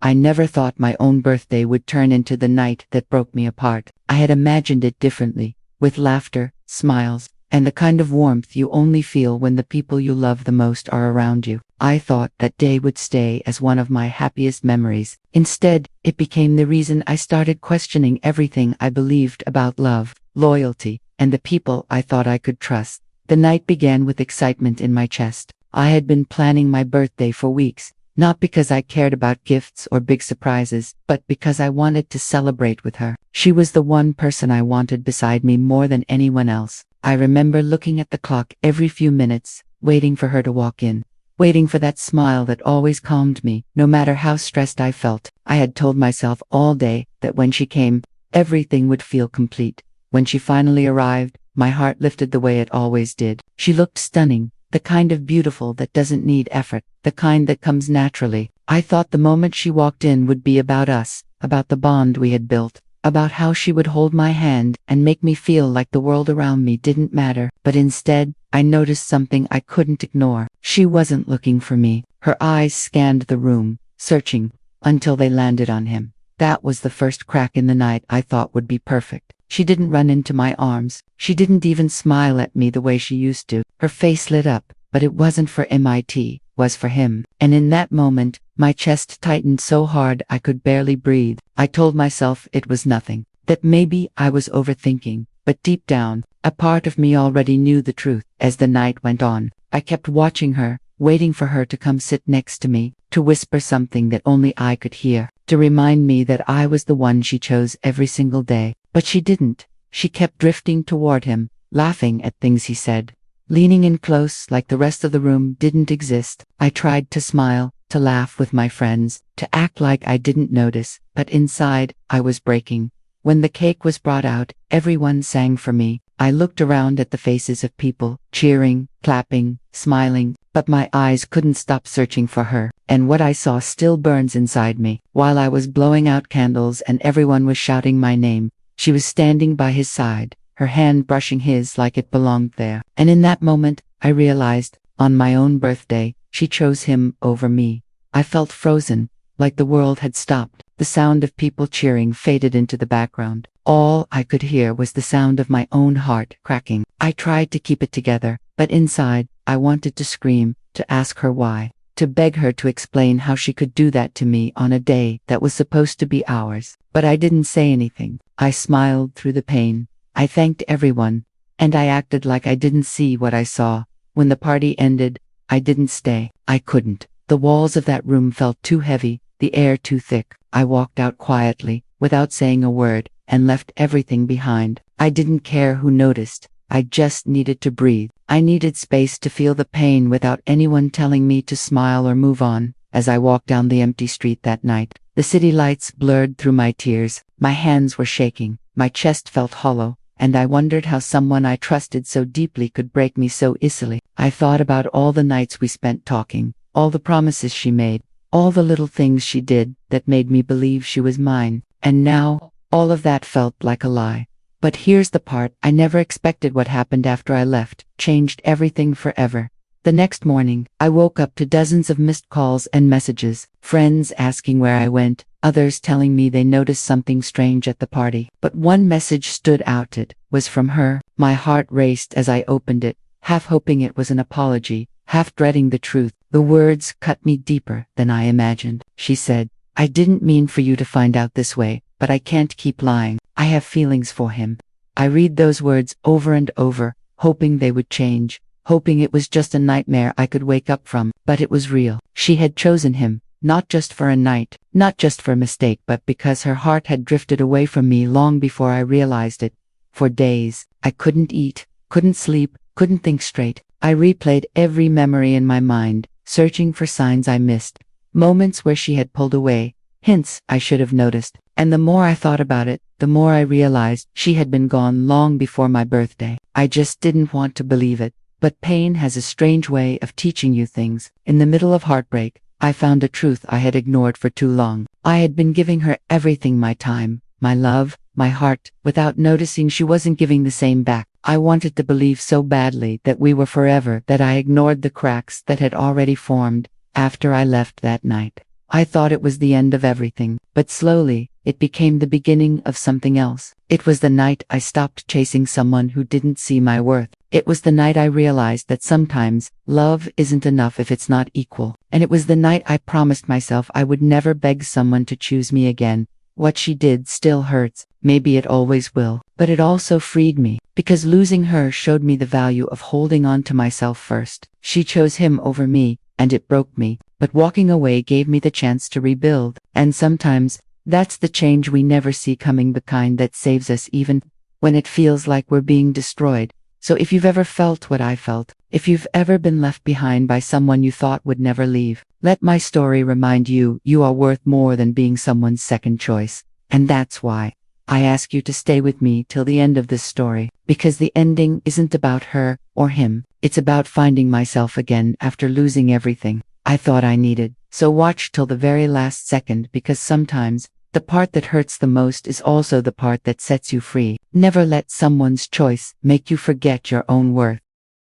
I never thought my own birthday would turn into the night that broke me apart. I had imagined it differently, with laughter, smiles, and the kind of warmth you only feel when the people you love the most are around you. I thought that day would stay as one of my happiest memories. Instead, it became the reason I started questioning everything I believed about love, loyalty, and the people I thought I could trust. The night began with excitement in my chest. I had been planning my birthday for weeks, not because I cared about gifts or big surprises, but because I wanted to celebrate with her. She was the one person I wanted beside me more than anyone else. I remember looking at the clock every few minutes, waiting for her to walk in, waiting for that smile that always calmed me, no matter how stressed I felt. I had told myself all day that when she came, everything would feel complete. When she finally arrived, my heart lifted the way it always did. She looked stunning, the kind of beautiful that doesn't need effort, the kind that comes naturally. I thought the moment she walked in would be about us, about the bond we had built, about how she would hold my hand and make me feel like the world around me didn't matter. But instead, I noticed something I couldn't ignore. She wasn't looking for me. Her eyes scanned the room, searching, until they landed on him. That was the first crack in the night I thought would be perfect. She didn't run into my arms. She didn't even smile at me the way she used to. Her face lit up, but it wasn't for MIT, was for him. And in that moment, my chest tightened so hard I could barely breathe. I told myself it was nothing, that maybe I was overthinking, but deep down, a part of me already knew the truth. As the night went on, I kept watching her, waiting for her to come sit next to me, to whisper something that only I could hear, to remind me that I was the one she chose every single day. But she didn't. She kept drifting toward him, laughing at things he said, leaning in close like the rest of the room didn't exist. I tried to smile, to laugh with my friends, to act like I didn't notice, but inside, I was breaking. When the cake was brought out, everyone sang for me. I looked around at the faces of people, cheering, clapping, smiling, but my eyes couldn't stop searching for her, and what I saw still burns inside me. While I was blowing out candles and everyone was shouting my name, she was standing by his side, her hand brushing his like it belonged there. And in that moment, I realized, on my own birthday, she chose him over me. I felt frozen, like the world had stopped. The sound of people cheering faded into the background. All I could hear was the sound of my own heart cracking. I tried to keep it together, but inside, I wanted to scream, to ask her why, to beg her to explain how she could do that to me on a day that was supposed to be ours. But I didn't say anything. I smiled through the pain. I thanked everyone, and I acted like I didn't see what I saw. When the party ended, I didn't stay. I couldn't. The walls of that room felt too heavy, the air too thick. I walked out quietly, without saying a word, and left everything behind. I didn't care who noticed. I just needed to breathe. I needed space to feel the pain without anyone telling me to smile or move on. As I walked down the empty street that night, the city lights blurred through my tears. My hands were shaking, my chest felt hollow, and I wondered how someone I trusted so deeply could break me so easily. I thought about all the nights we spent talking, all the promises she made, all the little things she did that made me believe she was mine. And now, all of that felt like a lie. But here's the part: I never expected what happened after I left changed everything forever. The next morning, I woke up to dozens of missed calls and messages, friends asking where I went, others telling me they noticed something strange at the party. But one message stood out. It was from her. My heart raced as I opened it, half hoping it was an apology, half dreading the truth. The words cut me deeper than I imagined. She said, "I didn't mean for you to find out this way, but I can't keep lying. I have feelings for him." I read those words over and over, hoping they would change, hoping it was just a nightmare I could wake up from. But it was real. She had chosen him, not just for a night, not just for a mistake, but because her heart had drifted away from me long before I realized it. For days, I couldn't eat, couldn't sleep, couldn't think straight. I replayed every memory in my mind, searching for signs I missed, moments where she had pulled away, hints I should have noticed. And the more I thought about it, the more I realized she had been gone long before my birthday. I just didn't want to believe it. But pain has a strange way of teaching you things. In the middle of heartbreak, I found a truth I had ignored for too long. I had been giving her everything: my time, my love, my heart, without noticing she wasn't giving the same back. I wanted to believe so badly that we were forever that I ignored the cracks that had already formed after I left that night. I thought it was the end of everything, but slowly, it became the beginning of something else. It was the night I stopped chasing someone who didn't see my worth. It was the night I realized that sometimes, love isn't enough if it's not equal. And it was the night I promised myself I would never beg someone to choose me again. What she did still hurts, maybe it always will, but it also freed me, because losing her showed me the value of holding on to myself first. She chose him over me, and it broke me, but walking away gave me the chance to rebuild. And sometimes, that's the change we never see coming, the kind that saves us even when it feels like we're being destroyed. So if you've ever felt what I felt, if you've ever been left behind by someone you thought would never leave, let my story remind you, you are worth more than being someone's second choice. And that's why I ask you to stay with me till the end of this story, because the ending isn't about her or him. It's about finding myself again after losing everything I thought I needed. So watch till the very last second, because sometimes the part that hurts the most is also the part that sets you free. Never let someone's choice make you forget your own worth.